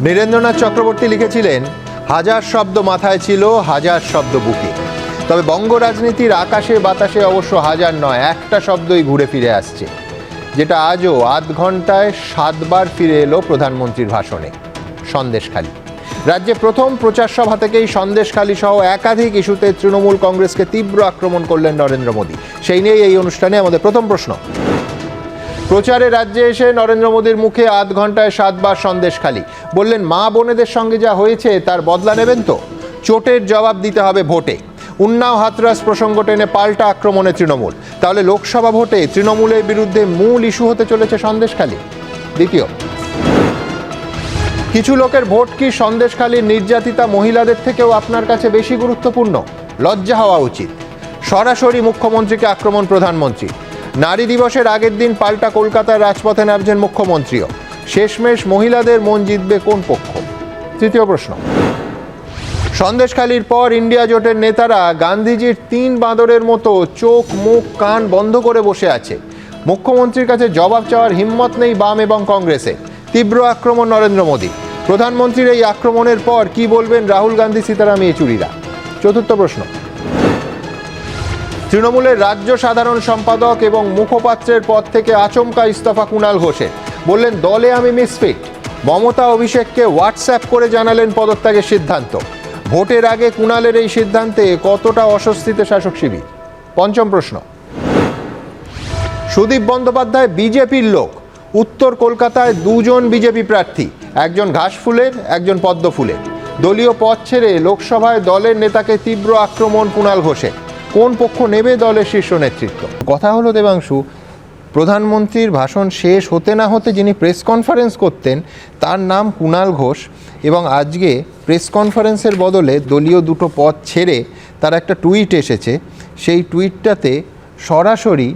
নীরেন্দ্রনাথ চক্রবর্তী লিখেছিলেন, হাজার শব্দ মাথায় ছিল, হাজার শব্দ বুকে। তবে বঙ্গ রাজনীতির আকাশে বাতাসে অবশ্য হাজার নয়, একটা শব্দই ঘুরে ফিরে আসছে, যেটা আজও আধ ঘন্টায় 7 বার ফিরে এলো প্রধানমন্ত্রীর ভাষণে। সন্দেশখালী। রাজ্যে প্রথম প্রচার সভা থেকেই সন্দেশখালী সহ একাধিক ইস্যুতে তৃণমূল কংগ্রেসকে তীব্র আক্রমণ করলেন নরেন্দ্র মোদী। সেই নিয়েই এই অনুষ্ঠানে আমাদের প্রথম প্রশ্ন। প্রচারে রাজ্যে এসে নরেন্দ্র মোদীর মুখে আধ ঘন্টায় 7 বার সন্দেশখালী। বললেন, মা বোনেদের সঙ্গে যা হয়েছে তার বদলা নেবেন তো? চোটের জবাব দিতে হবে ভোটে। উন্নাও হাতরাস প্রসঙ্গ টেনে পাল্টা আক্রমণে তৃণমূল। তাহলে লোকসভা ভোটে তৃণমূলের বিরুদ্ধে মূল ইস্যু হতে চলেছে সন্দেশখালী। দ্বিতীয়, কিছু লোকের ভোট কি সন্দেশখালীর নির্যাতিতা মহিলাদের থেকেও আপনার কাছে বেশি গুরুত্বপূর্ণ? লজ্জা হওয়া উচিত। সরাসরি মুখ্যমন্ত্রীকে আক্রমণ প্রধানমন্ত্রী। নারী দিবসের আগের দিন পাল্টা কলকাতার রাজপথে নামছেন মুখ্যমন্ত্রীও। শেষমেশ মহিলাদের মন জিতবে কোন পক্ষ? তৃতীয় প্রশ্ন, সন্দেশখালীর পর ইন্ডিয়া জোটের নেতারা গান্ধীজির 3 বাঁদরের মতো চোখ মুখ কান বন্ধ করে বসে আছে। মুখ্যমন্ত্রীর কাছে জবাব চাওয়ার হিম্মত নেই বাম এবং কংগ্রেসে। তীব্র আক্রমণ নরেন্দ্র মোদী। প্রধানমন্ত্রীর এই আক্রমণের পর কি বলবেন রাহুল গান্ধী, সীতারাম ইয়েচুরিরা? চতুর্থ প্রশ্ন, তৃণমূলের রাজ্য সাধারণ সম্পাদক এবং মুখপাত্রের পদ থেকে আচমকা ইস্তফা কুণাল ঘোষের। বললেন, দলে আমি মিসফিট। মমতা অভিষেককে হোয়াটসঅ্যাপ করে জানালেন পদত্যাগের সিদ্ধান্ত। ভোটের আগে কুণালের এই সিদ্ধান্তে কতটা অস্বস্তিতে শাসক শিবির? পঞ্চম প্রশ্ন, সুদীপ বন্দ্যোপাধ্যায় বিজেপির লোক। উত্তর কলকাতায় 2 জন বিজেপি প্রার্থী, একজন ঘাসফুলের, একজন পদ্মফুলের। দলীয় পদ ছেড়ে লোকসভায় দলের নেতাকে তীব্র আক্রমণ কুণাল ঘোষের। কোন পক্ষ নেবে দলের শীর্ষ নেতৃত্ব? কথা হলো দেবাংশু, প্রধানমন্ত্রীর ভাষণ শেষ হতে না হতে যিনি প্রেস কনফারেন্স করতেন তার নাম কুণাল ঘোষ, এবং আজকে প্রেস কনফারেন্সের বদলে দলীয় 2টো পদ ছেড়ে তার একটা টুইট এসেছে। সেই টুইটটাতে সরাসরি,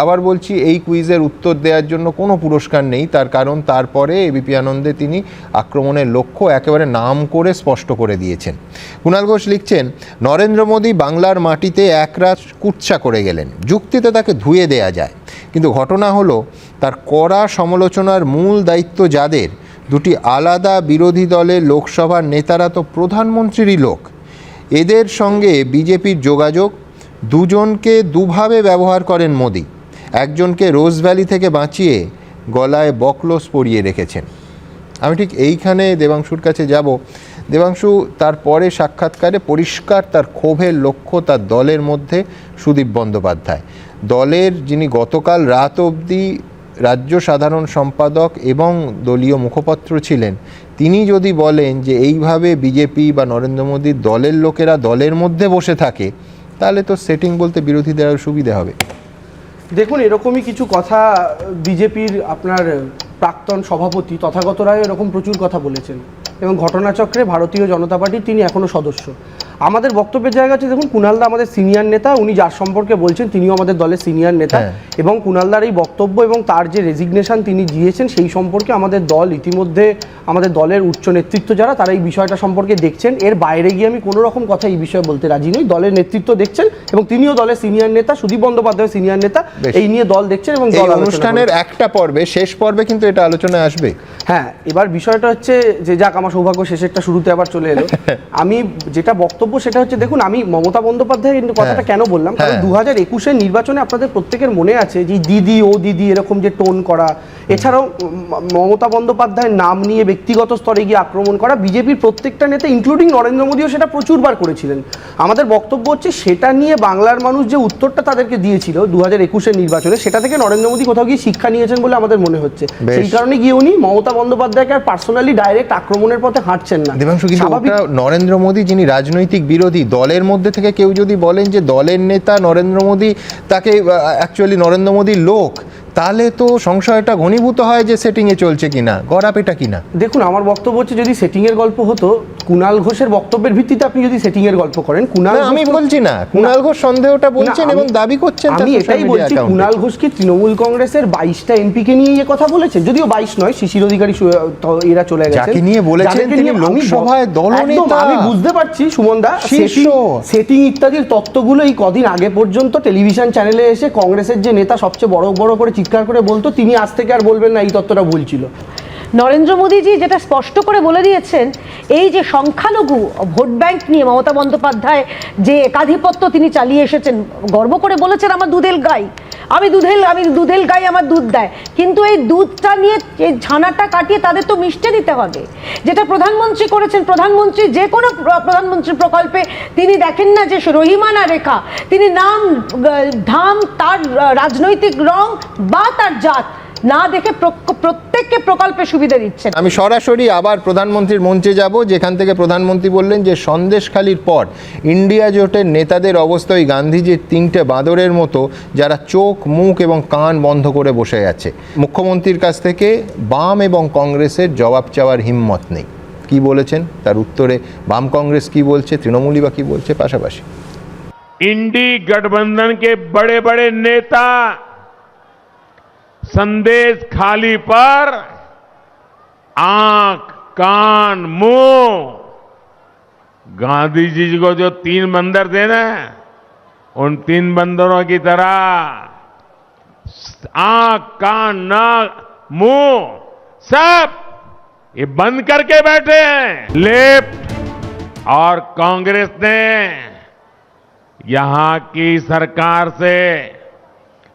আবার বলছি, এই কুইজের উত্তর দেওয়ার জন্য কোনো পুরস্কার নেই, তার কারণ তারপরে এবিপি আনন্দে তিনি আক্রমণের লক্ষ্য একেবারে নাম করে স্পষ্ট করে দিয়েছেন। কুণাল ঘোষ লিখছেন, নরেন্দ্র মোদী বাংলার মাটিতে একরাত কুৎসা করে গেলেন। যুক্তিতে তাকে ধুয়ে দেয়া যায়, কিন্তু ঘটনা হলো তার কড়া সমালোচনার মূল দায়িত্ব যাদের, 2টি আলাদা বিরোধী দলের লোকসভার নেতারা তো প্রধানমন্ত্রীরই লোক। এদের সঙ্গে বিজেপির যোগাযোগ। 2 জনকে দুভাবে ব্যবহার করেন মোদী। একজনকে রোজ ভ্যালি থেকে বাঁচিয়ে গলায় বকলস পরিয়ে রেখেছেন। আমি ঠিক এইখানে দেবাংশুর কাছে যাব। দেবাংশু, তারপরে সাক্ষাৎকারে পরিষ্কার তার ক্ষোভের লক্ষ্য তার দলের মধ্যে সুদীপ বন্দ্যোপাধ্যায়, দলের যিনি গতকাল রাত অবধি রাজ্য সাধারণ সম্পাদক এবং দলীয় মুখপাত্র ছিলেন। তিনি যদি বলেন যে এইভাবে বিজেপি বা নরেন্দ্র মোদীর দলের লোকেরা দলের মধ্যে বসে থাকে, তাহলে তো সেটিং বলতে বিরোধীদের সুবিধা হবে। দেখুন, এরকমই কিছু কথা বিজেপির আপনার প্রাক্তন সভাপতি তথাগত রায় এরকম প্রচুর কথা বলেছেন, এবং ঘটনাচক্রে ভারতীয় জনতা পার্টির তিনি এখনও সদস্য। আমাদের বক্তব্যের জায়গা হচ্ছে, দেখুন, কুণালদা আমাদের সিনিয়র নেতা, উনি যার সম্পর্কে বলছেন তিনিও আমাদের দলের সিনিয়র নেতা, এবং কুণালদার এই বক্তব্য এবং তার যে রেজিগনেশন তিনি দিয়েছেন সেই সম্পর্কে আমাদের দল ইতিমধ্যে, আমাদের দলের উচ্চ নেতৃত্ব যারা, তারা এই বিষয়টা সম্পর্কে দেখছেন। এর বাইরে গিয়ে আমি কোনো রকম কথা এই বিষয়ে বলতে রাজি নই। দলের নেতৃত্ব দেখছেন এবং তিনিও দলের সিনিয়র নেতা, সুদীপ বন্দ্যোপাধ্যায় সিনিয়র নেতা, এই নিয়ে দল দেখছেন এবং দল অনুষ্ঠানের একটা পর্বে, শেষ পর্বে কিন্তু এটা আলোচনায় আসবে। হ্যাঁ, এবার বিষয়টা হচ্ছে যে, যাক, আমার সৌভাগ্য শেষেরটা শুরুতে আবার চলে এলো। আমি যেটা বক্তব্য সেটা হচ্ছে, দেখুন, আমি মমতা বন্দ্যোপাধ্যায়ের কথাটা কেন বললাম, কারণ 2021-এর নির্বাচনে আপনাদের প্রত্যেকের মনে আছে যে দিদি ও দিদি এরকম যে টোন করা, এছাড়াও মমতা বন্দ্যোপাধ্যায়ের নাম নিয়ে ব্যক্তিগত স্তরে গিয়ে আক্রমণ করা, বিজেপির প্রত্যেকটা নেতা ইনক্লুডিং নরেন্দ্র মোদীও সেটা প্রচুরবার করেছিলেন। আমাদের বক্তব্য হচ্ছে, সেটা নিয়ে বাংলার মানুষ যে উত্তরটা তাদেরকে দিয়েছিল 2021-এর নির্বাচনে, সেটা থেকে নরেন্দ্র মোদী কোথাও গিয়ে শিক্ষা নিয়েছেন বলে আমাদের মনে হচ্ছে। সেই কারণে গিয়ে উনি মমতা বন্দ্যোপাধ্যায়কে আর পার্সোনালি ডাইরেক্ট আক্রমণের পথে হাঁটছেন না। নরেন্দ্র মোদী যিনি রাজনৈতিক বিরোধী, দলের মধ্যে থেকে কেউ যদি বলেন যে দলের নেতা নরেন্দ্র মোদী তাকে অ্যাকচুয়ালি নরেন্দ্র মোদীর লোক, তাহলে তো সংশয়টা ঘনীভূত হয় যে সেটিংয়ে চলছে কিনা, গড়াপেটা কিনা। দেখুন, আমার বক্তব্য হচ্ছে, যদি সেটিংয়ের গল্প হতো, কুণাল ঘোষের বক্তব্যের ভিত্তিতে আপনি যদি সেটিংয়ের গল্প করেন, আমি বলছি না, কুণাল ঘোষ সন্দেহটা বলছেন এবং দাবি করছেন। আমি এটাই বলছি, কুণাল ঘোষ কি তৃণমূল কংগ্রেসের 22টা এমপিকে নিয়ে এই কথা বলেছেন? যদিও 22 নয়, শিশির অধিকারী এরা চলে গেছেন, যাকে নিয়ে বলেছেন তিনি লোকসভায় দলনেতা। আমি বুঝতে পারছি সুমনদা, সেটিং ইত্যাদির তত্ত্বগুলো এই কদিন আগে পর্যন্ত টেলিভিশন চ্যানেলে এসে কংগ্রেসের যে নেতা সবচেয়ে বড় বড় করে চিৎকার করে বলতো, তিনি আজ থেকে আর বলবেন না এই তত্ত্বটা ভুল ছিল। নরেন্দ্র মোদীজি যেটা স্পষ্ট করে বলে দিয়েছেন, এই যে সংখ্যালঘু ভোট ব্যাংক নিয়ে মমতা বন্দ্যোপাধ্যায় যে একাধিপত্য তিনি চালিয়ে এসেছেন, গর্ব করে বলেছেন আমার দুধের গাই, আমি দুধের গাই, আমার দুধ দেয়, কিন্তু এই দুধটা নিয়ে এই ছানাটা কাটিয়ে তাদের তো মিষ্টি দিতে হবে। যেটা প্রধানমন্ত্রী করেছেন, প্রধানমন্ত্রী যে কোনো প্রধানমন্ত্রী প্রকল্পে তিনি দেখেন না যে রহিমানা রেখা, তিনি নাম ধাম, তার রাজনৈতিক রং বা তার জাত না দেখে প্রত্যেককে প্রকল্পে সুবিধা দিচ্ছেন। আমি সরাসরি আবার প্রধানমন্ত্রীর মঞ্চে যাব, যেখান থেকে প্রধানমন্ত্রী বললেন যে সন্দেশখালির পর ইন্ডিয়া জোটের নেতাদের অবস্থা ওই গান্ধীজির 3টে বাঁদরের মতো, যারা চোখ, মুখ এবং কান বন্ধ করে বসে আছে। মুখ্যমন্ত্রীর কাছ থেকে বাম এবং কংগ্রেসের জবাব চাওয়ার হিম্মত নেই। কি বলেছেন, তার উত্তরে বাম কংগ্রেস কি বলছে, তৃণমূলই বা কি বলছে, পাশাপাশি इंडी गठबंधन के बड़े बड़े नेता संदेश खाली पर आंख, कान, मुंह, गांधी जी को जो 3 बंदर थे ना, उन 3 बंदरों की तरह आंख, कान, नाक, मुंह सब ये बंद करके बैठे हैं। लेफ्ट और कांग्रेस ने यहां की सरकार से,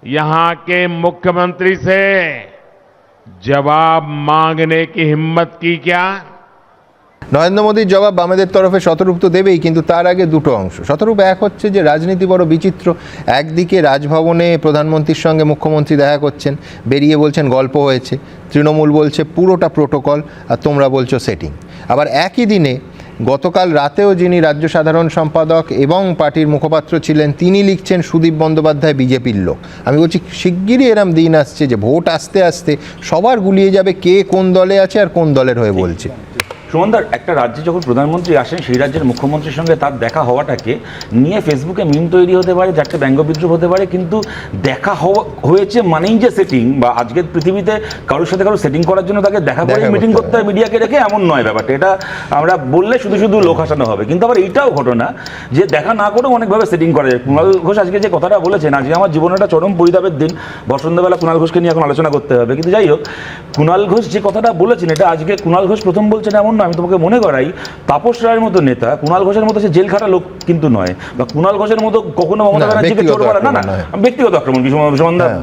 यहां के मुख्यमंत्री से जवाब मांगने की हिम्मत की क्या? নরেন্দ্র মোদীর জবাব বামেদের তরফে শতরূপ তো দেবেই, কিন্তু তার আগে দুটো অংশ। শতরূপ এক হচ্ছে যে রাজনীতি বড় বিচিত্র। একদিকে রাজভবনে প্রধানমন্ত্রীর সঙ্গে মুখ্যমন্ত্রী দেখা করছেন, বেরিয়ে বলছেন গল্প হয়েছে, তৃণমূল বলছে পুরোটা প্রোটোকল, আর তোমরা বলছো সেটিং। আবার একই দিনে গতকাল রাতেও যিনি রাজ্য সাধারণ সম্পাদক এবং পার্টির মুখপাত্র ছিলেন, তিনি লিখছেন সুদীপ বন্দ্যোপাধ্যায় বিজেপির লোক। আমি বলছি শিগগিরই এরম দিন আসছে যে ভোট আসতে আসতে সবার গুলিয়ে যাবে কে কোন দলে আছে আর কোন দলের হয়ে বলছে। সুমনদার, একটা রাজ্যে যখন প্রধানমন্ত্রী আসেন, সেই রাজ্যের মুখ্যমন্ত্রীর সঙ্গে তার দেখা হওয়াটাকে নিয়ে ফেসবুকে মিম তৈরি হতে পারে, যাতে ব্যঙ্গ বিদ্রুপ হতে পারে, কিন্তু দেখা হয়েছে মানেই যে সেটিং, বা আজকের পৃথিবীতে কারোর সাথে কারো সেটিং করার জন্য তাকে দেখা করে মিটিং করতে হয় মিডিয়াকে রেখে, এমন নয় ব্যাপারটা। এটা আমরা বললে শুধু শুধু লোক হাসানো হবে, কিন্তু আবার এইটাও ঘটনা যে দেখা না করেও অনেকভাবে সেটিং করা যায়। কুণাল ঘোষ আজকে যে কথাটা বলেছেন, আজকে আমার জীবনের একটা চরম পরিতাপের দিন। বসন্তবেলা কুণাল ঘোষকে নিয়ে এখন আলোচনা করতে হবে, কিন্তু যাই হোক, কুণাল ঘোষ যে কথাটা বলেছেন, এটা আজকে কুণাল ঘোষ প্রথম বলছেন এমন না। আমি তোমাকে মনে করাই, তাপস রায়ের মতো নেতা কুণাল ঘোষের মতো সে জেল খাটা লোক কিন্তু নয়, বা কুণাল ঘোষের মতো কখনো মমতা ব্যানার্জিকে চোর বলা না, ব্যক্তিগত আক্রমণ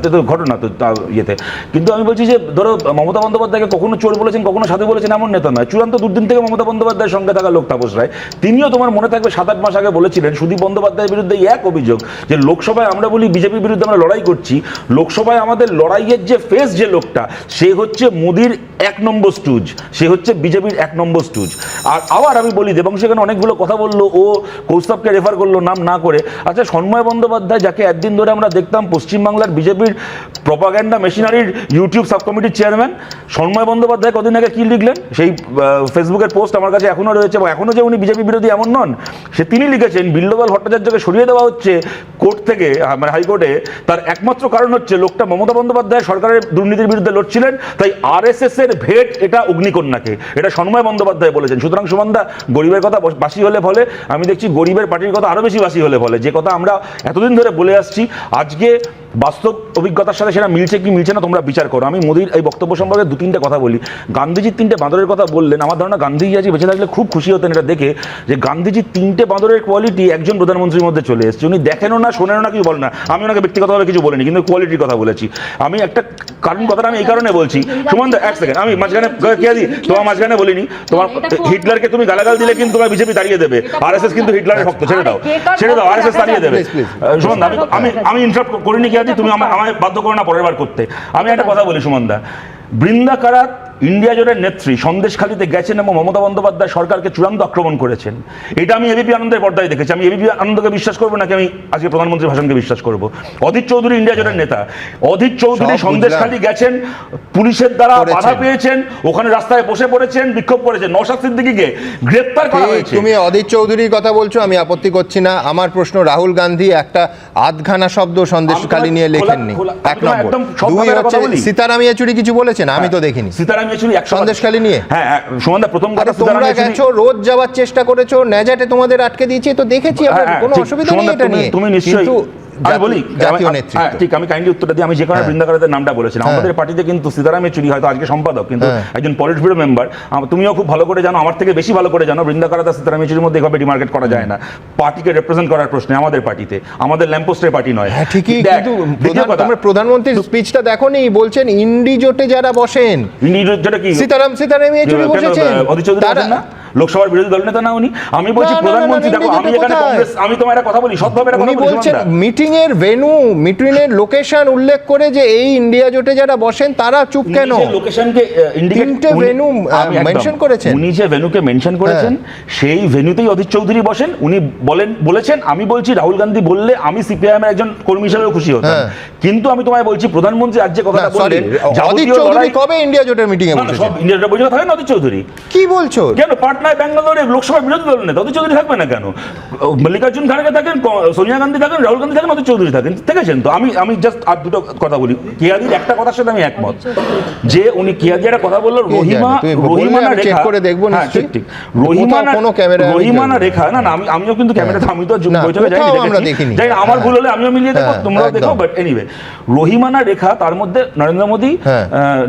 তো ঘটনা তো ইয়েতে। কিন্তু আমি বলছি যে ধরো মমতা বন্দ্যোপাধ্যায়কে কখনো চোর বলেছেন, কখনো সাধু বলেছেন, এমন নেতা নয়। চূড়ান্ত দুর্দিন থেকে মমতা বন্দ্যোপাধ্যায়ের সঙ্গে থাকা লোক তাপস রায়, তিনিও তোমার মনে থাকবে 7-8 মাস আগে বলেছিলেন সুদীপ বন্দ্যোপাধ্যায়ের বিরুদ্ধে এক অভিযোগ যে লোকসভায় আমরা বলি বিজেপির বিরুদ্ধে আমরা লড়াই করছি, লোকসভায় আমাদের লড়াইয়ের যে ফেস যে লোকটা, সে হচ্ছে মোদির 1 নম্বর স্টুজ, সে হচ্ছে বিজেপির 1 নম্বর স্টুজ। আর আবার আমি বলি, দেবাংশু এখানে অনেকগুলো কথা বললো, ও কৌস্তবকে রেফার করলো নাম না করে। আচ্ছা, সন্ময় বন্দ্যোপাধ্যায়, যাকে একদিন ধরে আমরা দেখতাম পশ্চিমবাংলার বিজেপির প্রপাগ্যান্ডা মেশিনারির ইউটিউব সাব কমিটির চেয়ারম্যান, সন্ময় বন্দ্যোপাধ্যায় কদিন আগে কি লিখলেন, সেই ফেসবুকের পোস্ট আমার কাছে এখনও রয়েছে, এবং এখনও যে উনি বিজেপি বিরোধী এমন নন, তিনি লিখেছেন বিল্লবল ভট্টাচার্যকে সরিয়ে দেওয়া হচ্ছে কোর্ট থেকে, মানে হাইকোর্টে, তার একমাত্র কারণ হচ্ছে লোকটা মমতা বন্দ্যোপাধ্যায় সরকারের দুর্নীতির বিরুদ্ধে লড়ছিলেন, তাই RSS এর ভেট এটা অগ্নিকন্যাকে, এটা সন্ময় বন্দ্যোপাধ্যায় বলেছেন। সুতরাং সুমনদা, গরিবের কথা বাসি হলে ফলে, আমি দেখছি গরিবের পার্টির কথা আরো বেশি বাসি হলে ফলে। যে কথা আমরা এতদিন ধরে বলে আসছি, আজকে বাস্তব অভিজ্ঞতার সাথে সেটা মিলছে কি মিলছে না তোমরা বিচার করো। আমি মোদির এই বক্তব্য সম্পর্কে 2-3টে কথা বলি। গান্ধীজির 3টে বাঁদরের কথা বললেন, আমার ধারণা গান্ধীজি আজ বেঁচে থাকলে খুব খুশি হতেন এটা দেখে, যে গান্ধীজির 3টে বাঁদরের কোয়ালিটি একজন প্রধানমন্ত্রীর মধ্যে চলে এসেছে। উনি দেখেনও না, শোনেনও না, কিছু বলেন না। আমি ওনাকে ব্যক্তিগতভাবে কিছু বলিনি, কিন্তু কোয়ালিটির কথা বলেছি। আমি একটা কারণ কথাটা আমি এই কারণে বলছি, সুমনদা 1 সেকেন্ড, আমি মাঝখানে কে দিই, তোমার মাঝখানে বলিনি। তোমার হিটলারকে তুমি গালাগাল দিলে কিন্তু তোমার বিজেপি দাঁড়িয়ে দেবে, RSS কিন্তু হিটলারের ভক্ত, ছেড়ে দাও, RSS দাঁড়িয়ে দেবে। সুমনদা, আমি ইন্টারাপ্ট করিনি কি আছি, তুমি আমায় বাধ্য করো না পরের বার করতে। আমি একটা কথা বলি সুমনদা, বৃন্দা কারাত ইন্ডিয়া জোটের নেত্রী সন্দেশখালিতে গেছেন এবং মমতা বন্দ্যোপাধ্যায় সরকারকে চূড়ান্ত আক্রমণ করেছেন। এটা আমি এবিপি আনন্দের পর্দায় দেখেছি। আমি এবিপি আনন্দকে বিশ্বাস করবো নাকি আমি আজকে প্রধানমন্ত্রীর ভাষণকে বিশ্বাস করবো? অধীর চৌধুরী ইন্ডিয়া জোটের নেতা, অধীর চৌধুরী সন্দেশখালি গেছেন, পুলিশের দ্বারা বাধা পেয়েছেন, ওখানে রাস্তায় বসে পড়েছেন, বিক্ষোভ করেছেন, নওশাদ সিদ্দিকীকে গ্রেফতার করা হয়েছে। তুমি অধীর চৌধুরীর কথা বলছো, আমি আপত্তি করছি না। আমার প্রশ্ন, রাহুল গান্ধী একটা আধখানা শব্দ সন্দেশখালি নিয়ে লেখেননি, 1 নম্বর। 2 হচ্ছে সীতারাম ইয়েচুরি কিছু বলেছেন, আমি তো দেখিনি। সীতারাম ইয়েচুরি সন্দেশখালি নিয়ে, হ্যাঁ সুমনদা, প্রথম কথা তোমরা গেছো, রোজ যাওয়ার চেষ্টা করেছো, নেজাটে তোমাদের আটকে দিয়েছে, তো দেখেছি আমরা, কোনো অসুবিধা নেই এটা নিয়ে। তুমি নিশ্চয়ই আমি বলি জাতীয় হ্যাঁ, নেতৃত্ব। ঠিক, আমি কাইন্ডলি উত্তরটা দিই। আমি যে কারণে বৃন্দাকারাতের নামটা বলেছিলাম, আমাদের পার্টিতে কিন্তু সীতারাম ইয়েচুরি হয়তো আজকে সম্পাদক, কিন্তু একজন পলিট ব্যুরো মেম্বার। তুমিও খুব ভালো করে জানো, আমার থেকে বেশি ভালো করে জানো, বৃন্দাকারাত আর সীতারাম ইয়েচুরির মধ্যে এভাবে ডিমার্কেট করা যায় না। পার্টিকে রিপ্রেজেন্ট করার প্রশ্নে আমাদের পার্টিতে, আমাদের ল্যাম্পোস্টের পার্টি নয়। হ্যাঁ ঠিকই, দেখ, কিন্তু দ্বিতীয় কথা, তোমরা প্রধানমন্ত্রীর স্পিচটা দেখোনি, বলছেন ইন্ডি জোটে যারা বসেন, যেটা কি সীতারাম ইয়েচুরি বসেছেন, অধীর চৌধুরী তারা- আছেন না, লোকসভার বিরোধী দল নেতা না উনি? আমি বলছি না, না, প্রধানমন্ত্রী, না, দেখো আমি ইন্ডি জোটে এখানে কোথায়? কংগ্রেস, আমি তোমার একটা কথা বলি, সৎভাবে একটা উনি কথা বলি, বলছেন সুমনদা। মিটিং এর ভেন্যু, মিটিং এর লোকেশন উল্লেখ করে যে এই ইন্ডিয়া জোটে যারা বসেন তারা চুপ কেন? লোকেশনকে তিনটে venue, mention করেছেন। উনি যে ভেন্যুকে মেনশন করেছেন সেই ভেন্যুতেই অধীর চৌধুরী বসেন। উনি বলেছেন, আমি বলছি রাহুল গান্ধী বললে আমি সিপিআইএম এর একজন কর্মী হিসেবে খুশি হতাম, কিন্তু আমি তোমায় বলছি প্রধানমন্ত্রী আজ যে কথাটা বললেন, অধীর চৌধুরী কবে ইন্ডিয়া জোটের মিটিং এ বসেছেন? সব ইন্ডিয়াটা বসে থাকেন অধীর চৌধুরী। কি বলছো? কেন পাটনায় ব্যাঙ্গালোরে লোকসভার বিরোধী দল নেতা অধীর চৌধুরী থাকবে না কেন? মল্লিকার্জুন খাড়গে থাকেন, সোনিয়া গান্ধী থাকেন, রাহুল গান্ধী থাকেন, অধীর চৌধুরী থাকেন, ঠিক আছেন তো? আমি জাস্ট আর দুটো কথা বলি। কেয়াদির একটা কথার সাথে আমি একমত, যে উনি কেয়াদি একটা কথা বললো, রহিমানা রেখা করে দেখবো হ্যাঁ, নিশ্চয়ই। ঠিক, রহিমানা কোনো ক্যামেরা রহিমানা রেখা, না না আমিও কিন্তু ক্যামেরাতে, আমি তো না, বৈঠকে কোথাও আমরা যাইনি, দেখিনি। যাই না, আমার ভুল হলে আমিও মিলিয়ে দেখো, হ্যাঁ, তোমরাও দেখো, একদম। বাট এনিওয়ে রহিমানা রেখা, তার মধ্যে নরেন্দ্র মোদী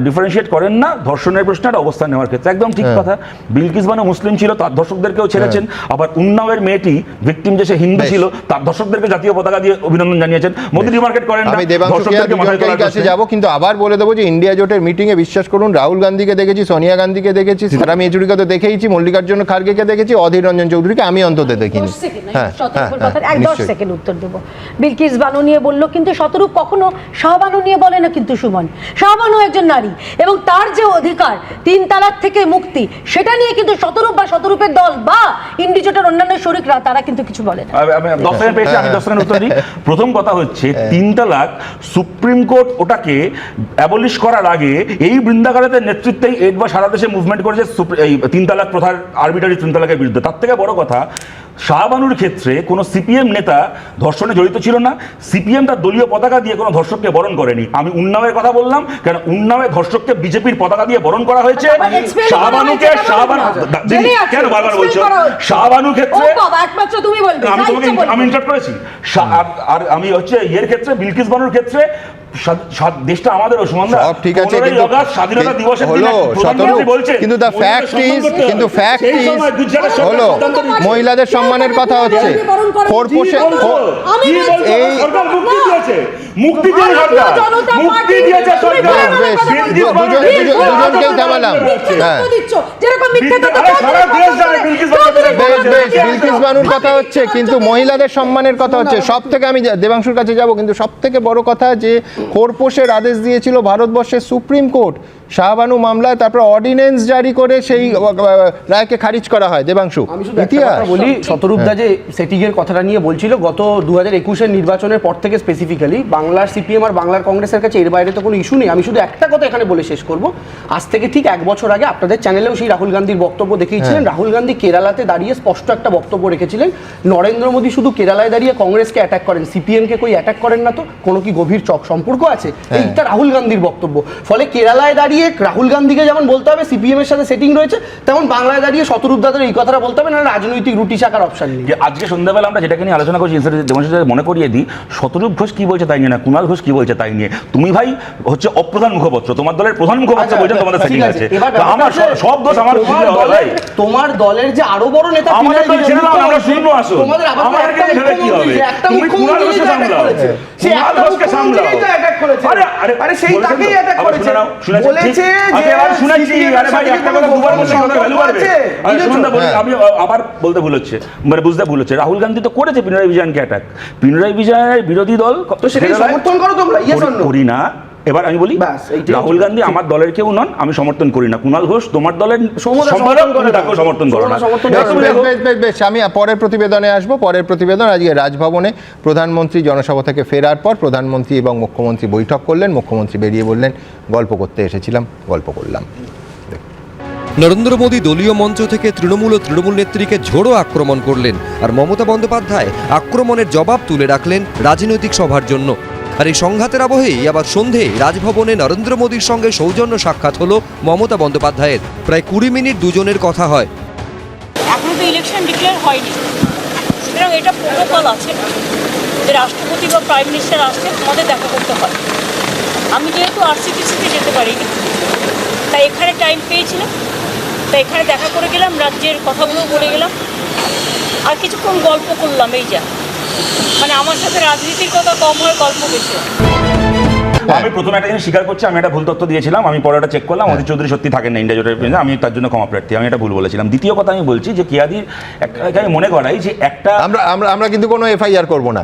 ডিফারেন্সিয়েট করেন না ধর্ষণের প্রশ্নে একটা অবস্থান নেওয়ার ক্ষেত্রে, একদম ঠিক কথা। বিলকিস বানু মুসলিম ছিল, তার দর্শকদেরকেও ছেড়েছেন। আবার উন্নাওয়ের মেয়েটি ভিকটিম যে সে হিন্দু ছিল, তার দর্শকদেরকে জাতীয় পতাকা দিয়ে অভিনন্দন জানিয়েছেন। মোদী ডিমার্কেট করেন না আমি দেবাংশু দর্শকদেরকে মাথায় তোলার কাছে প্রশ্নে। যাব, কিন্তু আবার বলে দেবো যে ইন্ডিয়া জোটের মিটিং এ বিশ্বাস করুন রাহুল গান্ধীকে দেখেছি, সোনিয়া গান্ধীকে দেখেছি, সীতারাম ইয়েচুরিকে তো দেখেইছি, মল্লিকার্জুন খাড়গেকে দেখেছি, অধীর রঞ্জন চৌধুরীকে আমি অন্তত দেখিনি। 10 সেকেন্ড, হ্যাঁ, হ্যাঁ, এক 10 নিশ্চয়ই। সেকেন্ড উত্তর দেবো। বিলকিস বানু নিয়ে বললো, কিন্তু শতরূপ কখনো শাহবানু নিয়ে বলে না, কিন্তু সুমন শাহবানু একজন নারী এবং তার যে অধিকার 3 তালাক থেকে মুক্তি, সেটা নিয়ে কিন্তু শতরূপ বা শতরূপের দল বা ইন্ডিজোটের অন্যান্য শরিকরা তারা কিন্তু কিছু বলে না। আমি 10 সেকেন্ড পেয়েছি, আমি 10 সেকেন্ড উত্তর দিই। প্রথম কথা হচ্ছে 3 তালাক সুপ্রিম কোর্ট ওটাকে অ্যাবলিশ করার আগে এই বৃন্দাকারাতের নেতৃত্বেই বা সারা দেশে মুভমেন্ট করেছে এই 3 তালাক প্রথার, আরবিটারি 3 তালাকের বিরুদ্ধে। তার থেকে বড় কথা, শাহবানুর ক্ষেত্রে কোনো সিপিএম নেতা ধর্ষণে জড়িত ছিল না, সিপিএম তার দলীয় পতাকা দিয়ে কোনো ধর্ষককে বরণ করেনি। আমি উন্নাওয়ের কথা বললাম, কেন উন্নাওয়ে ধর্ষককে বিজেপির পতাকা দিয়ে বরণ করা হয়েছে। শাহবানুকে কেন বারবার বলছো? শাহবানুর ক্ষেত্রে একমাত্র তুমি বলবে, আমি তোমাকে আমি ইন্টারাপ্ট করেছি। আর আমি হচ্ছে এর ক্ষেত্রে বিলকিস বানুর ক্ষেত্রে দেশটা আমাদেরও সুমনদা, সব ঠিক আছে, 15ই কিন্তু অগাস্ট স্বাধীনতা দিবসের দিন হলো প্রধানমন্ত্রী বলছেন, কিন্তু দ্য ফ্যাক্ট ইজ, কিন্তু ফ্যাক্ট ইজ হলো মহিলাদের সম্মানের কথা হচ্ছে। খোরপোশে এই মুক্তি দিয়েছে সরকার, মুক্তি দিয়েছে সরকার। দুজনকেই থামালাম। হ্যাঁ, বিলকিস বানুর কথা হচ্ছে, কিন্তু মহিলাদের সম্মানের কথা হচ্ছে। সব থেকে, আমি দেবাংশুর কাছে যাব, কিন্তু সব থেকে বড় কথা যে খোরপোশের আদেশ দিয়েছিল ভারতবর্ষের সুপ্রিম কোর্ট শাহবানু মামলায়, তারপর অর্ডিন্যান্স জারি করে সেই রায়কে খারিজ করা হয়। দেবাংশু, আমি শুধু একটা কথা বলি, শতরূপদা যে সেটিং এর কথাটা নিয়ে বলছিল, গত 2021 নির্বাচনের পর থেকে স্পেসিফিক্যালি বাংলার সিপিএম আর বাংলার কংগ্রেসের কাছে এর বাইরে তো কোনো ইস্যু নেই। আমি শুধু একটা কথা এখানে বলে শেষ করব, আজ থেকে ঠিক 1 বছর আগে আপনাদের চ্যানেলেও সেই রাহুল গান্ধীর বক্তব্য দেখিয়েছিলেন। রাহুল গান্ধী কেরালাতে দাঁড়িয়ে স্পষ্ট একটা বক্তব্য রেখেছিলেন, নরেন্দ্র মোদী শুধু কেরালায় দাঁড়িয়ে কংগ্রেসকে অ্যাটাক করেন, সিপিএম কে কই অ্যাটাক করেন না, তো কোনো কি গভীর সম্পর্ক আছে? এইটা রাহুল গান্ধীর বক্তব্য। ফলে কেরালায় দাঁড়িয়ে রাহুল গান্ধীকে যেমন বলতে হবে সিপিএম এর সাথে সেটিং রয়েছে, তেমন বাংলায় দাঁড়িয়ে শতরূপ দাদের এই কথাটা বলতে হবে, না রাজনৈতিক রুটি শাখার অপশন নেই। যে আজকে সন্ধ্যাবেলা আমরা যেটাকে নিয়ে আলোচনা করছি, মনে করিয়ে দিই, শতরূপ ঘোষ কি বলছে তাই নিয়ে না, কুণাল ঘোষ কি বলছে তাই নিয়ে। তুমি ভাই হচ্ছে অপ্রধান মুখপত্র, তোমার দলের প্রধান মুখপত্র বলছেন তোমাদের সেটিং আছে, আমার সব দোষ আমার ভাই। তোমার দলের যে আরো বড় নেতা আমাদের দল ছেড়ে দাও, আমরা শূন্য আসো, তোমাদের আবার আমাদেরকে ভেবে কি হবে? তুমি কুণাল ঘোষকে সামলাও, কুণাল ঘোষকে সামলাও। আরে সেই তাকেই অ্যাটাক করেছে, বলেছে যে শুনেছি। আরে ভাই, একটা কথা দুবার বললে কথা ভ্যালু বাড়বে। আমি সুমনদা বলি, আমি আবার বলতে ভুল হচ্ছে, মানে বুঝতে ভুল হচ্ছে। রাহুল গান্ধী তো করেছে পিনারাই বিজয়নকে অ্যাটাক, পিনারাই বিজয়ের বিরোধী দল তো সেটাই সমর্থন করো তোমরা, ইয়েস অর নো? করি না। এবার আমি বলি, রাহুল গান্ধী আমার দলের কেউ নন, আমি সমর্থন করি না। কুণাল ঘোষ তোমার দলের সম্পাদক, তাকেও সমর্থন করো না। বেশ, আমি পরের প্রতিবেদনে আসবো। পরের প্রতিবেদন আজকে রাজভবনে প্রধানমন্ত্রী জনসভা থেকে ফেরার পর প্রধানমন্ত্রী এবং মুখ্যমন্ত্রী বৈঠক করলেন। মুখ্যমন্ত্রী বেরিয়ে বললেন, গল্প করতে এসেছিলাম, গল্প করলাম। নরেন্দ্র মোদী দলীয় মঞ্চ থেকে তৃণমূল ও তৃণমূল নেত্রীকে ঝোড়ো আক্রমণ করলেন, আর মমতা বন্দ্যোপাধ্যায় আক্রমণের জবাব তুলে রাখলেন রাজনৈতিক সভার জন্য। আর এই সংঘাতের আবহেই আবার সন্ধে রাজভবনে নরেন্দ্র মোদীর সঙ্গে সৌজন্য সাক্ষাৎ হলো মমতা বন্দ্যোপাধ্যায়ের। প্রায় 20 মিনিট দুজনের কথা হয়। এখনো তো ইলেকশন ডিক্লেয়ার হয়নি, সুতরাং এটা প্রোটোকল আছে। তো যে রাষ্ট্রপতি বা প্রাইম মিনিস্টার আসলে আমাদের দেখা করতে হয়। আমি যেহেতু আরসিটিসিতে যেতে পারিনি, তাই এখানে টাইম পেয়েছিলাম, তাই এখানে দেখা করে গেলাম, রাজ্যের কথাগুলো বলে গেলাম, আর কিছুক্ষণ গল্প করলাম। এই যা, মানে আমার সাথে রাজনীতির কথা কম হয়, গল্প বেশি হয়। আমি প্রথমে একটা জিনিস স্বীকার করছি, আমি একটা ভুল তথ্য দিয়েছিলাম, আমি পরে ওটা চেক করলাম, অধীর চৌধুরী সত্যি থাকেন না ইন্ডিয়া জোটের প্রেসিডেন্ট, আমি তার জন্য ক্ষমা প্রার্থী, আমি এটা ভুল বলেছিলাম। দ্বিতীয় কথা আমি বলছি যে কেয়াদির একটা আমি মনে করাই যে একটা আমরা কিন্তু কোনো এফআইআর করব না,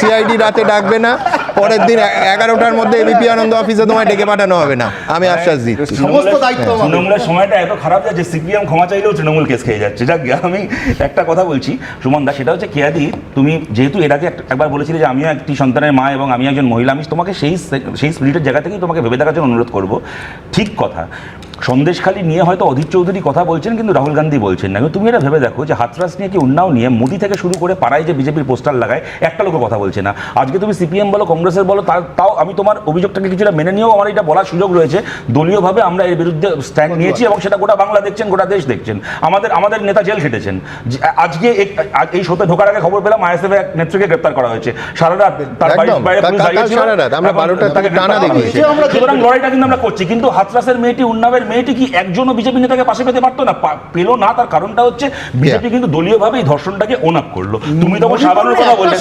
সিআইডি রাতে ডাকবে না, পরের দিন 11টার মধ্যে এবিপি আনন্দ অফিসে তোমায় ডেকে পাঠানো হবে না, আমি আশ্বাস দিচ্ছি। সমস্ত দায়িত্ব আমাদের। তৃণমূলের সময়টা এত খারাপ যাচ্ছে, সিপিএম ক্ষমা চাইলেও তৃণমূল কেস খেয়ে যাচ্ছে। যাক গে, আমি একটা কথা বলছি সুমন দা, সেটা হচ্ছে কেয়াদি, তুমি যেহেতু এর আগে একবার বলেছিলে যে আমিও একটি সন্তানের মা এবং আমি একজন মহিলা, আমি তোমাকে সেই স্পিরিটের জায়গা থেকেই তোমাকে ভেবে দেখার জন্য অনুরোধ করবো। ঠিক কথা, সন্দেশখালী নিয়ে হয়তো অধীর চৌধুরী কথা বলছেন কিন্তু রাহুল গান্ধী বলছেন না। কিন্তু তুমি এটা ভেবে দেখো যে হাতরাস নিয়ে কি উন্নাও নিয়ে মোদি থেকে শুরু করে পাড়ায় যে বিজেপির পোস্টার লাগায়, একটা লোকও কথা বলছে না। আজকে তুমি সিপিএম বলো, কংগ্রেসের বলো, তাও আমি তোমার অভিযোগটাকে কিছুটা মেনে নিয়েও আমার এটা বলার সুযোগ রয়েছে। দলীয়ভাবে আমরা এর বিরুদ্ধে স্ট্যান্ড নিয়েছি এবং সেটা গোটা বাংলা দেখছেন, গোটা দেশ দেখছেন। আমাদের নেতা জেল খেটেছেন। আজকে এই শোতে ঢোকার আগে খবর পেলাম আইএসএফ এক নেত্রীকে গ্রেপ্তার করা হয়েছে, সারা রাত তার বাইরে পুলিশ দাঁড়িয়েছিল, আমরা 12টা থেকে টানা দেখিয়েছি। সুতরাং লড়াইটা কিন্তু আমরা করছি। কিন্তু হাতরাসের মেয়েটি, উন্নাবের মেয়েটি কি একজনও বিজেপি নেতাকে পাশে পেতে পারতো না? পেলো না। তার কারণটা হচ্ছে বিজেপি কিন্তু দলীয়ভাবে এই ধর্ষণটাকে ওনাপ করলো। তুমি তখন শাবানুর কথা বললে,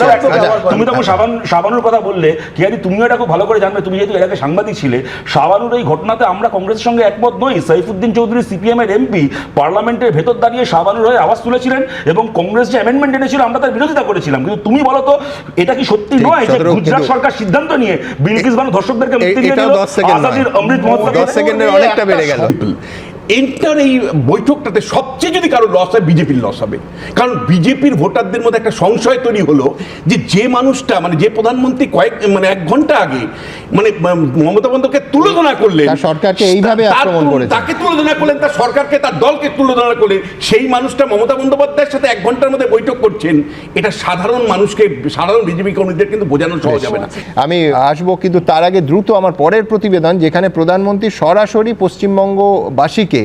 তুমি তখন শাবানুর কথা বললে, কিয়াদি তুমিও এটা খুব ভালো করে জানবে, তুমি যেহেতু এর আগে সাংবাদিক ছিলে। শাবানুর এই ঘটনাতে আমরা কংগ্রেসের সঙ্গে একমত নই। সাইফুদ্দিন চৌধুরী সিপিএম এর এমপি পার্লামেন্টের ভেতর দাঁড়িয়ে শাবানুর হয়ে আওয়াজ তুলেছিলেন এবং কংগ্রেস যে অ্যামেন্ডমেন্ট এনেছিল আমরা তার বিরোধিতা করেছিলাম। কিন্তু তুমি বলো তো, এটা কি সত্যি নয় যে গুজরাট সরকার সিদ্ধান্ত নিয়ে বিলকিস বানু ধর্ষকদের মুক্তি দিয়ে দিল? আজাদির অমৃত মহোৎসব 10 সেকেন্ডের অনেকটা বেড়ে গেল। এন্টার এই বৈঠকটাতে সবচেয়ে যদি কারো লস হয়, বিজেপির লস হবে। কারণ বিজেপির ভোটারদের মধ্যে একটা সংশয় তৈরি হলো যে মানুষটা, মানে যে প্রধানমন্ত্রী এক ঘন্টা আগে মমতা বন্দ্যোপাধ্যায়কে তুলনা করলেন, তার সরকারকে এইভাবে আক্রমণ করেছেন, তাকে তুলনা করলেন, তার সরকারকে, তার দলকে তুলনা করলেন, সেই মানুষটা মমতা বন্দ্যোপাধ্যায়ের সাথে 1 ঘন্টার মধ্যে বৈঠক করছেন। এটা সাধারণ মানুষকে, সাধারণ বিজেপি কর্মীদের কিন্তু বোঝানো সহজ হবে না। আমি আসবো, কিন্তু তার আগে দ্রুত আমার পরের প্রতিবেদন, যেখানে প্রধানমন্ত্রী সরাসরি পশ্চিমবঙ্গবাসীকে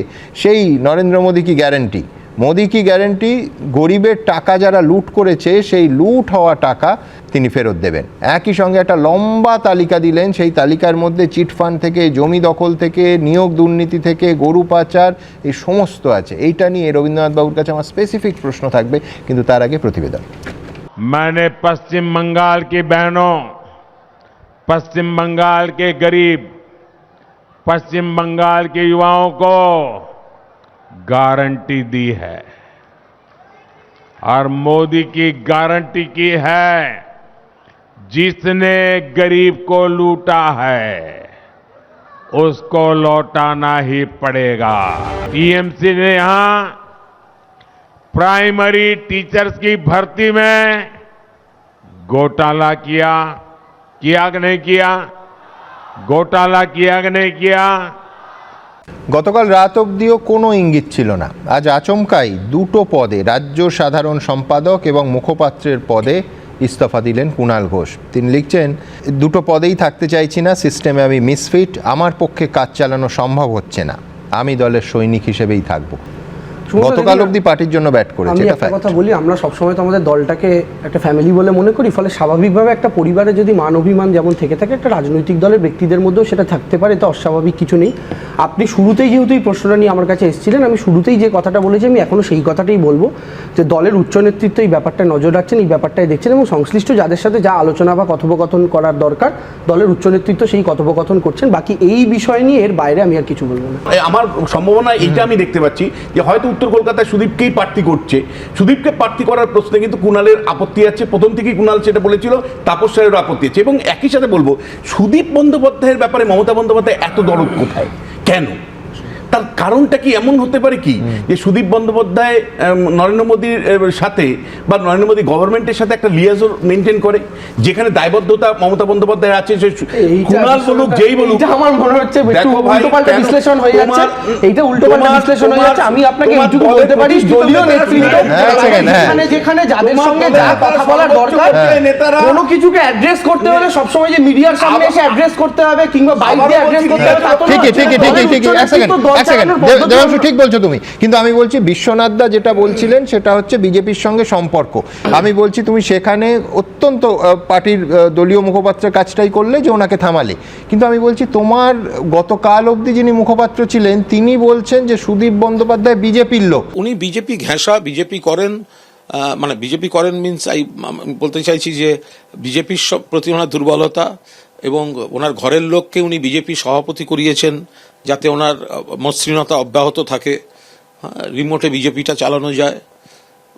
সেই নরেন্দ্র মোদী কি গ্যারেন্টি, মোদী কি গ্যারেন্টি, গরিবের টাকা যারা লুট করেছে সেই লুট হওয়া টাকা তিনি ফেরত দেবেন। একই সঙ্গে একটা লম্বা তালিকা দিলেন, সেই তালিকার মধ্যে চিটফান্ড থেকে, জমি দখল থেকে, নিয়োগ দুর্নীতি থেকে, গরু পাচার, এই সমস্ত আছে। এইটা নিয়ে রবীন্দ্রনাথ বাবুর কাছে আমার স্পেসিফিক প্রশ্ন থাকবে, কিন্তু তার আগে প্রতিবেদন। मैंने पश्चिम बंगाल की बहनों, पश्चिम बंगाल के गरीब, पश्चिम बंगाल के युवाओं को गारंटी दी है और मोदी की गारंटी की है, जिसने गरीब को लूटा है उसको लौटाना ही पड़ेगा। टीएमसी ने यहां प्राइमरी टीचर्स की भर्ती में घोटाला किया कि नहीं किया? घोटाला किया कि नहीं किया? গতকাল রাত অবধিও কোনো ইঙ্গিত ছিল না। আজ আচমকাই 2টো পদে, রাজ্য সাধারণ সম্পাদক এবং মুখপাত্রের পদে ইস্তফা দিলেন কুণাল ঘোষ। তিনি লিখছেন, 2টো পদেই থাকতে চাইছি না, সিস্টেমে আমি মিসফিট, আমার পক্ষে কাজ চালানো সম্ভব হচ্ছে না, আমি দলের সৈনিক হিসেবেই থাকবো। গতকাল অবধি পার্টির জন্য ব্যাট করেছে। আমি একটা কথা বলি, আমরা সবসময় তো আমাদের দলটাকে একটা ফ্যামিলি বলে মনে করি, ফলে স্বাভাবিকভাবে একটা পরিবারে যদি মান অভিমান যেমন থেকে থাকে, একটা রাজনৈতিক দলের ব্যক্তিদের মধ্যেও সেটা থাকতে পারে, তো অস্বাভাবিক কিছু নেই। আপনি শুরুতেই যেহেতু এই প্রশ্নটা নিয়ে আমার কাছে এসেছিলেন, আমি শুরুতেই যে কথাটা বলেছি আমি এখনও সেই কথাটাই বলবো, যে দলের উচ্চ নেতৃত্ব এই ব্যাপারটা নজর রাখছেন, এই ব্যাপারটাই দেখছেন, এবং সংশ্লিষ্ট যাদের সাথে যা আলোচনা বা কথোপকথন করার দরকার দলের উচ্চ নেতৃত্ব সেই কথোপকথন করছেন। বাকি এই বিষয় নিয়ে এর বাইরে আমি আর কিছু বলবো না। আমার সম্ভাবনা এইটা আমি দেখতে পাচ্ছি যে হয়তো উত্তর কলকাতায় সুদীপকেই প্রার্থী করছে। সুদীপকে প্রার্থী করার প্রশ্নে কিন্তু কুণালের আপত্তি আছে, প্রথম থেকেই কুণাল সেটা বলেছিল, তাপস রায়েরও আপত্তি আছে। এবং একই সাথে বলবো, সুদীপ বন্দ্যোপাধ্যায়ের ব্যাপারে মমতা বন্দ্যোপাধ্যায় এত দরদ কোথায়, কেন? তার কারণটা কি এমন হতে পারে কি যে সুদীপ বন্দ্যোপাধ্যায় নরেন্দ্র মোদীর সাথে বা নরেন্দ্র মোদী গভর্নমেন্টের সাথে একটা লিয়াজোর মেনটেন করে, যেখানে দায়বদ্ধতা মমতা বন্দ্যোপাধ্যায় আছে, সে কুণাল বলুক যেই বলুক, আমার মনে হচ্ছে উল্টোপাল্টা বিশ্লেষণ হয়ে যাচ্ছে, এইটা উল্টোপাল্টা বিশ্লেষণ হয়ে যাচ্ছে। আমি আপনাকে এইটুকু বলতে পারি, দলীয় নেতৃত্ব যেখানে যাদের সঙ্গে যা কথা বলার দরকার, কোনো কিছুকে অ্যাড্রেস করতে হলে সবসময় যে মিডিয়ার সামনে এসে অ্যাড্রেস করতে হবে কিংবা বাইরে অ্যাড্রেস করতে হবে, ঠিক এক সেকেন্ড, দেবাংশু ঠিক বলছো তুমি, কিন্তু আমি বলছি বিশ্বনাথ দা যেটা বলছিলেন সেটা হচ্ছে বিজেপির সঙ্গে সম্পর্ক। আমি বলছি তুমি সেখানে অত্যন্ত পার্টির দলীয় মুখপাত্রের কাজটাই করলে যে ওনাকে থামালে, কিন্তু আমি বলছি তোমার গতকাল অবধি যিনি মুখপাত্র ছিলেন তিনি বলছেন যে সুদীপ বন্দ্যোপাধ্যায় বিজেপির লোক। উনি বিজেপি ঘেঁষা, বিজেপি করেন, মানে বিজেপি করেন মিনস আমি বলতে চাইছি যে বিজেপির প্রতি ওনার দুর্বলতা, এবং ওনার ঘরের লোককে উনি বিজেপি সভাপতি করিয়েছেন যাতে ওনার মসৃণতা অব্যাহত থাকে, রিমোটে বিজেপিটা চালানো যায়।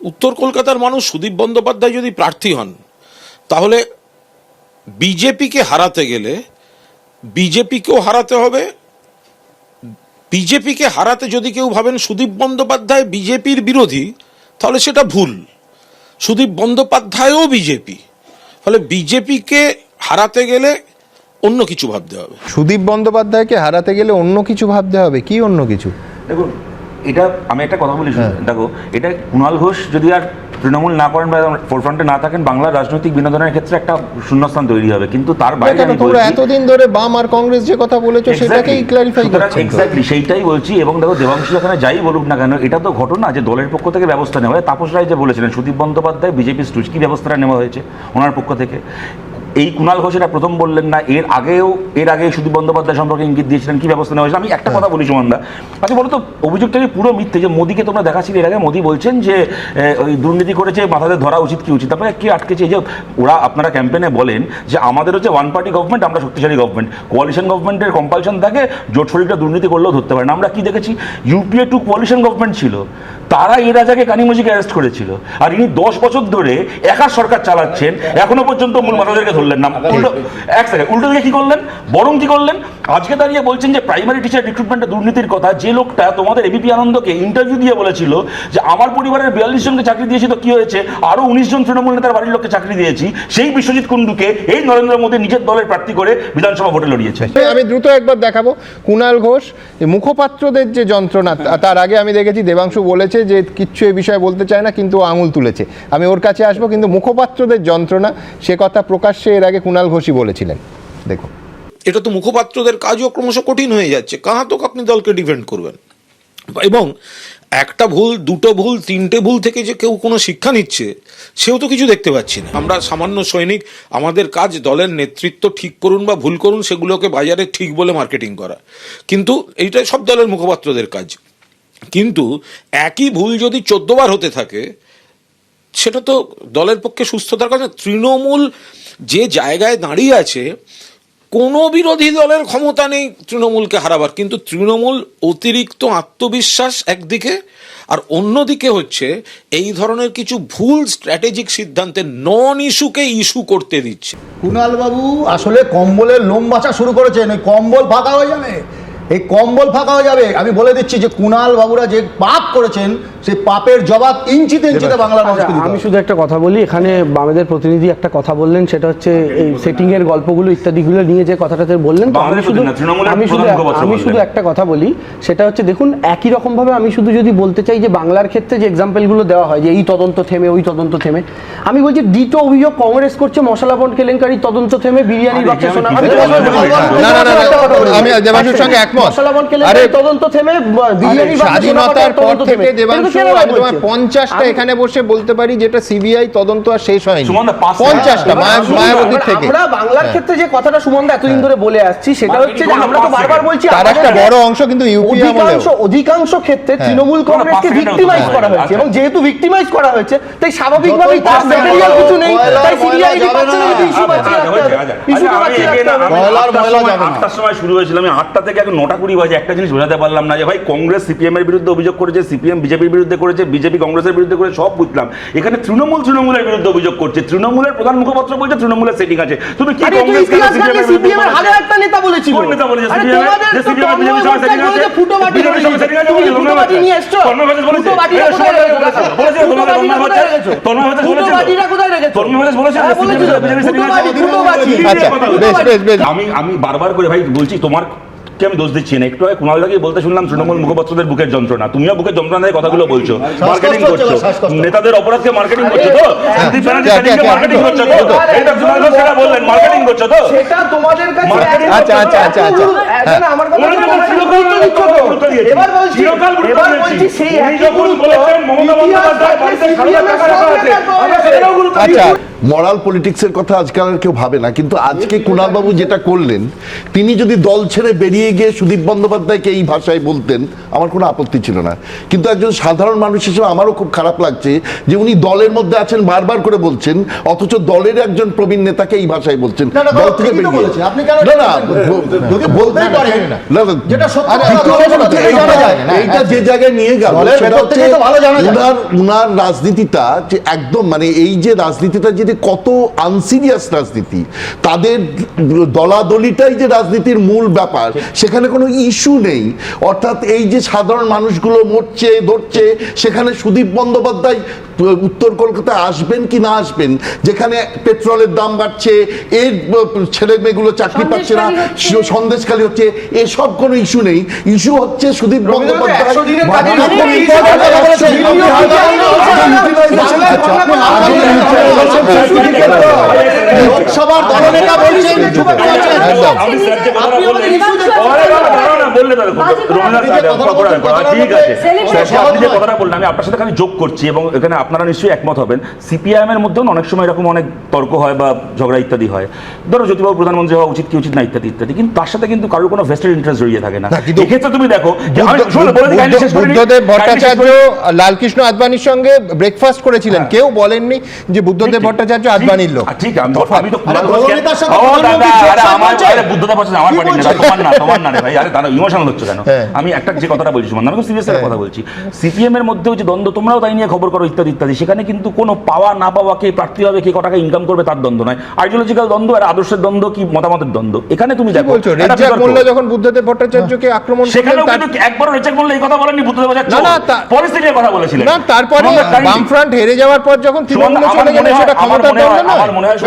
উত্তর কলকাতার মানুষ সুদীপ বন্দ্যোপাধ্যায় যদি প্রার্থী হন তাহলে বিজেপিকে হারাতে গেলে বিজেপিকেও হারাতে হবে। বিজেপিকে হারাতে যদি কেউ ভাবেন সুদীপ বন্দ্যোপাধ্যায় বিজেপির বিরোধী তাহলে সেটা ভুল। সুদীপ বন্দ্যোপাধ্যায়ও বিজেপি, ফলে বিজেপিকে হারাতে গেলে অন্য কিছু ভাবতে হবে। সুদীপ বন্দ্যোপাধ্যায়কে হারাতে গেলে অন্য কিছু ভাবতে হবে, কি অন্য কিছু? দেখুন, এটা আমি একটা কথা বলি, দেখো এটা কুণাল ঘোষ যদি আর তৃণমূল না করেন বা ফোরফ্রন্টে না থাকেন, বাংলার রাজনৈতিক বিনোদনের ক্ষেত্রে একটা শূন্যস্থান তৈরি হবে। কিন্তু তার বাইরে আমি তোমরা এতদিন ধরে বাম আর কংগ্রেস যে কথা বলেছো সেটাকেই ক্ল্যারিফাই করছো। এক্স্যাক্টলি সেইটাই বলছি। এবং দেখো, দেবাংশু এখানে যাই বলুক না কেন, এটা তো ঘটনা যে দলের পক্ষ থেকে ব্যবস্থা নেওয়া হয়। তাপস রায় যে বলেছিলেন সুদীপ বন্দ্যোপাধ্যায় বিজেপি স্টুজ, কি ব্যবস্থাটা নেওয়া হয়েছে ওনার পক্ষ থেকে? এই কুণাল ঘোষ এটা প্রথম বললেন না, এর আগে সুদীপ বন্দ্যোপাধ্যায় সম্পর্কে ইঙ্গিত দিয়েছিলেন, কি ব্যবস্থা নেওয়া হয়েছে। আমি একটা কথা বলি সুমনদা, আচ্ছা বলো তো, অভিযোগটা কি পুরো মিথ্যে যে মোদিকে তোমরা দেখাচ্ছিলে? এর আগে মোদি বলছেন যে ওই দুর্নীতি করেছে, মাথাতে ধরা উচিত কি উচিত, তারপরে কি আটকেছে? এই যে ওরা আপনারা ক্যাম্পেনে বলেন যে আমাদের হচ্ছে ওয়ান পার্টি গভর্নমেন্ট, আমরা শক্তিশালী গভর্নমেন্ট, কোয়ালিশন গভর্নমেন্টের কম্পালশন থাকে, জোট শরীরটা দুর্নীতি করলেও ধরতে পারে না। আমরা কি দেখেছি, ইউপিএ 2 কোয়ালিশন গভর্নমেন্ট ছিল, তারা এর রাজাকে কানিমজিকে অ্যারেস্ট করেছিল, আর ইনি 10 বছর ধরে একা সরকার চালাচ্ছেন, এখনো পর্যন্ত মূল মাথাদেরকে ধরলেন না। এক সেকেন্ড, উল্টো দিকে কি করলেন, বরং কি করলেন, আজকে দাঁড়িয়ে বলছেন যে প্রাইমারি টিচার রিক্রুটমেন্টের দুর্নীতির কথা। যে লোকটা তোমাদের এবিপি আনন্দকে ইন্টারভিউ দিয়ে বলেছিল যে আমার পরিবারের 42 জনকে চাকরি দিয়েছি, তো কি হয়েছে, আরো 19 জন তৃণমূল নেতার বাড়ির লোককে চাকরি দিয়েছি, সেই বিশ্বজিৎ কুন্ডুকে এই নরেন্দ্র মোদী নিজের দলের প্রার্থী করে বিধানসভা ভোটে লড়িয়েছে। আমি দ্রুত একবার দেখাবো কুণাল ঘোষ মুখপাত্রদের যে যন্ত্রণা। তার আগে আমি দেখেছি দেবাংশু বলেছে যে কিচ্ছু এই বিষয়ে বলতে চায় না, কিন্তু আঙুল তুলেছে। আমি ওর কাছে আসবো, কিন্তু মুখপাত্রদের যন্ত্রণা সে কথা প্রকাশ্যে এর আগে কুণাল ঘোষই বলেছিলেন। দেখুন, এটা তো মুখপাত্রদের কাজও ক্রমশ কঠিন হয়ে যাচ্ছে। কাহা তো আপনি দলকে ডিফেন্ড করবেন, এবং একটা ভুল, দুটো ভুল, তিনটে ভুল থেকে যে কেউ কোনো শিক্ষা নিচ্ছে সেও তো কিছু দেখতে পাচ্ছি না। আমরা সামান্য সৈনিক, আমাদের কাজ দলের নেতৃত্ব ঠিক করুন বা ভুল করুন সেগুলোকে বাজারে ঠিক বলে মার্কেটিং করা, কিন্তু এইটা সব দলের মুখপাত্রদের কাজ। কিন্তু একই ভুল যদি 14 বার হতে থাকে সেটা তো দলের পক্ষে সুস্থতার কারণে। তৃণমূল যে জায়গায় দাঁড়িয়ে আছে, কোনো বিরোধী দলের ক্ষমতা নেই তৃণমূলকে হারাবার, কিন্তু তৃণমূল অতিরিক্ত আত্মবিশ্বাস একদিকে, আর অন্যদিকে হচ্ছে এই ধরনের কিছু ভুল স্ট্র্যাটেজিক সিদ্ধান্তে নন ইস্যুকে ইস্যু করতে দিচ্ছে। কুণাল বাবু আসলে কম্বলের লোম বাঁচা শুরু করেছেন, ওই কম্বল ফাঁকা হয়ে যাবে, এই কম্বল ফাঁকা হয়ে যাবে। আমি বলে দিচ্ছি যে কুণাল বাবুরা যে পাপ করেছেন সেই পাপের জবাব ইঞ্চিতে ইঞ্চিতে বাংলার মানুষকে দিতে হবে। আমি শুধু একটা কথা বলি, এখানে বামেদের প্রতিনিধি একটা কথা বললেন, সেটা হচ্ছে এই সেটিং এর গল্পগুলো ইত্যাদিগুলো নিয়ে যে কথাটাতে বললেন। আমি শুধু একটা কথা বলি, সেটা হচ্ছে দেখুন, একই রকম ভাবে আমি শুধু যদি বলতে চাই যে বাংলার ক্ষেত্রে যে এক্সাম্পলগুলো দেওয়া হয় যে এই তদন্ত থেমে ওই তদন্ত থেমে, আমি বলছি দ্বিতীয় অভিযোগ কংগ্রেস করছে মশলা বন্ড কেলেঙ্কারি তদন্ত থেমে বিরিয়ানির বাক্স শোনা। আমি দেবাংশুর সঙ্গে একমত। মশলা বন্ড কেলেঙ্কারি তদন্ত থেমে বিরিয়ানির বাক্স স্বাধীনতার পর থেকে দেবাংশু 50টা এখানে বসে বলতে পারি যেটা সিবিআই তদন্ত আর শেষ হয়নি। 50টা মায়াবতীর থেকে। আমরা বাংলার ক্ষেত্রে যে কথাটা সুমনদা এতদিন ধরে বলে আসছি সেটা হচ্ছে যে আমরা তো বারবার বলছি তার একটা বড় অংশ কিন্তু ইউপি আমলেও অধিকাংশ ক্ষেত্রে তৃণমূল কংগ্রেসকে ভিক্টিমাইজ করা হয়েছে, এবং যেহেতু ভিক্টিমাইজ করা হয়েছে তাই স্বাভাবিকভাবেই তার ম্যাটেরিয়াল কিছু নেই, তাই সিবিআই ডিপার্টমেন্টে ইস্যু বাঁচিয়ে রাখতে হবে। ইস্যুটা বাঁচিয়ে রাখতে হবে। 8টার সময় শুরু হয়েছিল, আমি 8টা থেকে এখন 9:20 বাজে একটা জিনিস বোঝাতে পারলাম না যে ভাই কংগ্রেস সিপিএম এর বিরুদ্ধে অভিযোগ করেছে, সিপিএম বিজেপির বিরুদ্ধে করেছে, বিজেপি কংগ্রেসের বিরুদ্ধে করে, সব বুঝলাম। এখানে তৃণমূলের বিরুদ্ধে অভিযোগ করছে, তৃণমূলের প্রধান মুখপাত্র বলছে তৃণমূলের সেটিং আছে। তুমি কি কংগ্রেস কেন সিপিএম এর হাজার একটা নেতা বলেছিল, কোন নেতা বলেছে আরে তোমাদের তো বিজেপির সঙ্গে সেটিং আছে, ফুটোবাটি তুমি ফুটোবাটি নিয়ে এসছো, ফুটোবাটিটা কোথায় রেখেছো, ফুটোবাটিটা কোথায় রেখেছো, আমি বারবার করে ভাই বলছি তোমার আমি দোষ দিচ্ছি না। একটু আগে কুণাল দাকে বলতে শুনলাম তৃণমূল মুখপাত্রদের বুকের যন্ত্রণা, তুমিও বুকের যন্ত্রণায় কথাগুলো বলছো, মার্কেটিং করছো, নেতাদের অপরাধকে মার্কেটিং করছো তো, সুদীপ ব্যানার্জি সেটিংকে মার্কেটিং করছো তো, এটা কুণাল ঘোষ সেটা বললেন মার্কেটিং করছো তো, সেটা তোমাদের কাছে আচ্ছা না, আমার কথা উনি তো তোমরা চিরকাল গুরুত্ব দিচ্ছ তো। গুরুত্ব দিয়েছেন। এবার বলছি সেই উনি একই যখন গুরুত্ব বলেছেন মমতা বন্দ্যোপাধ্যায় বাড়িতে ইতিহাস সারা টাকা রাখা আছে, আমরা সেটাও গুরুত্ব আচ্ছা দিয়েছি। মরাল পলিটিক্সের কথা আজকাল আর কেউ ভাবে না, কিন্তু আজকে কুণালবাবু যেটা করলেন, তিনি যদি দল ছেড়ে বেরিয়ে গিয়ে সুদীপ বন্দ্যোপাধ্যায়কে এই ভাষায় বলতেন আমার কোনো আপত্তি ছিল না, কিন্তু একজন সাধারণ মানুষ হিসেবে আমারও খুব খারাপ লাগছে যে উনি দলের মধ্যে আছেন বারবার করে বলছেন, অথচ দলের একজন প্রবীণ নেতাকে এই ভাষায় বলছেন না, না, দল থেকে ঠিকই তো বেরিয়ে। বলেছে। আপনি কেন না না যদি বলতেই পারেন না, না, যেটা সত্য আরে, কথা, দ্বিতীয় সেটা কথা, থেকে জানা যায় না। এইটা যে জায়গায় নিয়ে গেল দলের সেটা ভেতর থেকেই তো ভালো জানা যায়। উনার রাজনীতিটা যে একদম মানে এই যে রাজনীতিটা যে কত আনসিরিয়াস রাজনীতি, তাদের দলাদলিটাই যে রাজনীতির মূল ব্যাপার, সেখানে কোনো ইস্যু নেই। অর্থাৎ এই যে সাধারণ মানুষগুলো মরছে ধরছে, সেখানে সুদীপ বন্দ্যোপাধ্যায় উত্তর কলকাতায় আসবেন কি না আসবেন, যেখানে পেট্রোলের দাম বাড়ছে, এর ছেলে মেয়েগুলো চাকরি পাচ্ছে না, সন্দেশখালী হচ্ছে, এসব কোনো ইস্যু নেই। ইস্যু হচ্ছে সুদীপ বন্দ্যোপাধ্যায় লোকসভার দলনেতা বলছেন আমি স্যারকে কথা বললেন। বললে তাহলে ঠিক আছে স্যার, আপনি যে কথাটা বললেন আমি আপনার সাথে খালি যোগ করছি, এবং এখানে আপনারা নিশ্চয়ই একমত হবেন। সিপিআইএম এর মধ্যেও অনেক সময় এরকম অনেক তর্ক হয় বা ঝগড়া ইত্যাদি হয়, ধরো জ্যোতিবাবু প্রধানমন্ত্রী হওয়া উচিত কি উচিত না ইত্যাদি ইত্যাদি, কিন্তু তার সাথে কিন্তু কারোর কোনো ভেস্টেড ইন্টারেস্ট জড়িয়ে থাকে না। এক্ষেত্রে তুমি দেখো যে আমি শুনুন, বলে দিই, কাহিনী শেষ করে নিই। বুদ্ধদেব ভট্টাচার্য লালকৃষ্ণ আদবানির সঙ্গে ব্রেকফাস্ট করেছিলেন, কেউ বলেননি যে বুদ্ধদেব ভট্টাচার্য আদবানির লোক। ঠিক আমি তো দলনেতার সাথে বুদ্ধদেব ভট্টাচার্য আমার পার্টি নেতা, তোমার না রে ভাই, আরে দাঁড়াও, ইমোশনাল হচ্ছে কেন? আমি একটা যে কথাটা বলছি সুমন, আমি সিরিয়াস কথা বলছি। সিপিএম এর মধ্যেও যে দ্বন্দ্ব, তোমরাও তাই নিয়ে খবর করো ইত্যাদি ইত্যাদি, সেখানে কিন্তু কোনো পাওয়া না পাওয়া, কে প্রার্থী হবে, কে কটাকা ইনকাম করবে তার দ্বন্দ্ব নয়, আইডিওলজিক্যাল দ্বন্দ্ব আর আদর্শের দ্বন্দ্ব কি মতামতের দ্বন্দ্ব। এখানে তুমি দেখো বলছো রেজ্জাক মোল্লা যখন বুদ্ধদেব ভট্টাচার্যকে আক্রমণ করলেন, সেখানেও কিন্তু একবারও রেজ্জাক মোল্লা এই কথা বলেননি, বুদ্ধদেব ভট্টাচার্য পলিসির কথা বলেছিলেন। না, তারপরে বামফ্রন্ট হেরে যাওয়ার পর যখন তৃণমূল চলে গেল, সেটা ক্ষমতার দ্বন্দ্ব না। আমার মনে হয়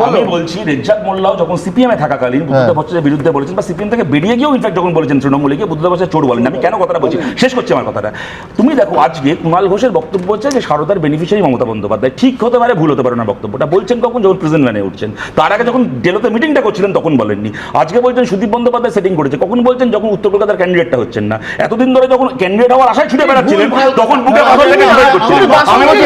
আমি বলছি রেজ্জাক মোল্লাও যখন সিপিএম এ থাকাকালীন বুদ্ধদেব ভট্টাচার্যের বিরুদ্ধে বলেছেন, বা সিপিএম থেকে বেরিয়ে গিয়েও ইনফ্যাক্ট যখন বলেছেন তৃণমূলে গিয়ে, বুদ্ধদেব ভট্টাচার্য চোর বলেন। আমি কেন কথাটা বলছি, শেষ করছি আমার কথাটা। তুমি দেখো আজকে কুণাল ঘোষের বক্তব্য হচ্ছে যে সারদার বেনিফিশিয়ারি মমতা বন্দ্যোপাধ্যায়, ঠিক হতে পারে ভুল হতে পারে না, বক্তব্যটা বলছেন কখন, যখন প্রেজেন্ট ম্যানে উঠছেন। তার আগে যখন ডেলোতে মিটিংটা করছিলেন তখন বলেননি। আজকে বলছেন সুদীপ বন্দ্যোপাধ্যায় সেটিং করেছে, কখন বলছেন যখন উত্তর কলকাতার ক্যান্ডিডেটটা হচ্ছেন না। এতদিন ধরে যখন ক্যান্ডিডেট হওয়ার আশায় ছুটে বেড়াচ্ছিলেন, তখন বুকে পাথর থেকে ডিবেট করছিলেন। আমি বলছি